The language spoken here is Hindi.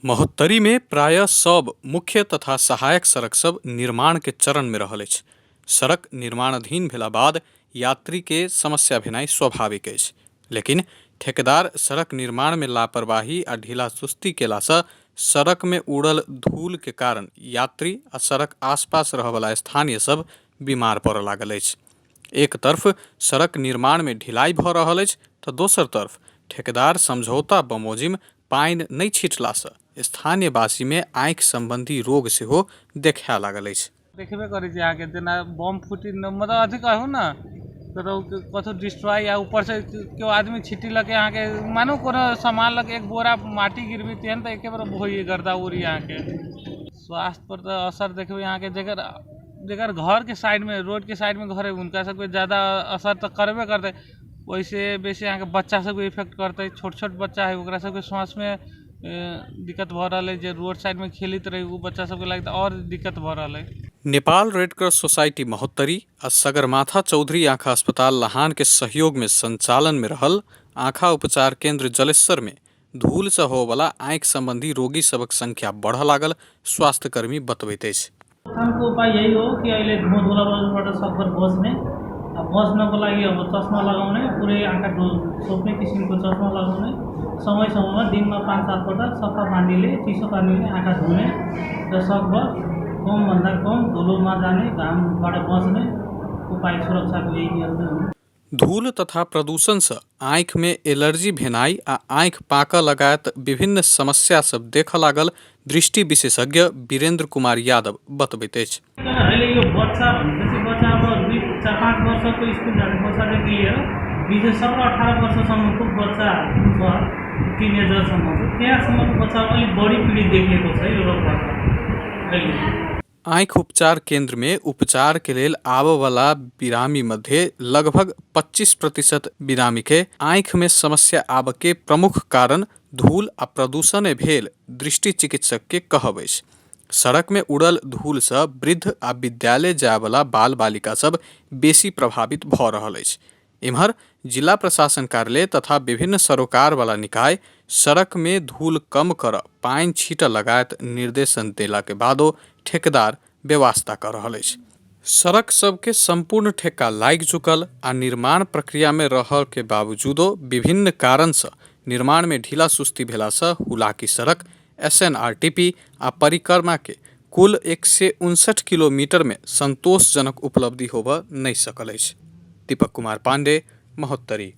महोत्तरी में प्रायः सब मुख्य तथा सहायक सड़क सब निर्माण के चरण में रहल अछि। सड़क निर्माणाधीन भेला बाद यात्री के समस्या भेनाइ स्वाभाविक अछि, लेकिन ठेकेदार सड़क निर्माण में लापरवाही आ ढीला सुस्ती केला सँ सड़क में उड़ल धूल के कारण यात्री आ सड़क आसपास रहबला स्थानीय सब बीमार पड़ऽ लागल अछि। एक तरफ सड़क निर्माण में ढिलाई भऽ रहल अछि तऽ दोसर तरफ ठेकेदार समझौता बमोजिम पानि नहि छिटला सँ स्थानीय वासी में आँखि संबंधी रोग सेहो देखा लागल अछि। देखबे करै छी अहाँके जेना बम फूटी मतलब अथी कहू ना कथो डिस्ट्रॉय या ऊपर से केओ आदमी छिटी लगे अहाँके मानो कोनो सामान लगे एक बोरा माटी गिरबी तेहन तऽ एके बार होइए गर्दा उड़ी अहाँके स्वास्थ्य पर तो असर देखबे अहाँके जेकर घर के साइड में रोड के साइड में घर है उनका सबके ज़्यादा असर तो करबे करते। वैसे बेसी अहाँके बच्चा सबके इफेक्ट करते। छोट छोट बच्चा है ओकरा सबके सांस में दिक्कत भऽ रहल है। जे रोड साइड में खेलैत रहे वो बच्चा सबके लागि और दिक्कत भऽ रहल है। Nepal red cross society Mahottari आ सगरमाथा चौधरी आँखा अस्पताल लहान के सहयोग में संचालन में रहल आँखा उपचार केंद्र जलेश्वर में धूल से होबला आँखि संबंधी रोगी सबक संख्या बढ़ लागल स्वास्थ्य कर्मी बतबैत अछि। हमको उपाय यही हो कि अहिले धुवाबाट सकभर बस्नको लागि अब चस्मा लगाउने पुरै आँखा छोप्ने किसिमको चस्मा लगाउने समय समयमा दिनमा 5-7 पटक सफा पानीले चिसो पानीले आँखा धुने र सकभर कमभन्दा कम धुलोमा जाने घामबाट बच्ने उपाय सुरक्षाको यही नियम हो। धूल तथा प्रदूषण से आँखि में एलर्जी भेनाइ आ आँखि पाकऽ लगायत विभिन्न समस्या सब देखऽ लागल दृष्टि विशेषज्ञ वीरेंद्र कुमार यादव बतबैत अछि। अहिले यो बच्चा भनेपछि बच्चा अब 4-5 वर्षको स्कुल जाने बच्चादेखि लिएर विशेषज्ञ 18 वर्षसम्मको बच्चा छ टिनेजरसम्म त्यहाँसम्मको बच्चा अलिक बढी पीडित देखिएको छ यो रोगबाट। आँखि उपचार केंद्र में उपचार के लेल आबऽ वाला बिरामी मध्य लगभग 25% बिरामी के आँखि में समस्या आबऽ के प्रमुख कारण धूल आ प्रदूषण भेल दृष्टि चिकित्सक के कहब अछि। सड़क में उड़ल धूल से वृद्ध आ विद्यालय जाय वाला बाल बालिका सब बेसी प्रभावित भऽ रहल अछि। इम्हर जिला प्रशासन कार्यालय तथा विभिन्न सरोकार वाला निकाय सड़क में धूल कम कर पानि छीटऽ लगायत निर्देशन देला के बादो ठेकेदार व्यवस्था कर रहल अछि। सड़क सबके संपूर्ण ठेका लागि चुकल आ निर्माण प्रक्रिया में रहल के बावजूदो विभिन्न कारण से निर्माण में ढीला सुस्ती भेला से हुलाकी सड़क SNRTP आ परिक्रमा के कुल 159 किलोमीटर में संतोषजनक उपलब्धि होबऽ नहि सकल अछि। दीपक कुमार पांडे, महोत्तरी।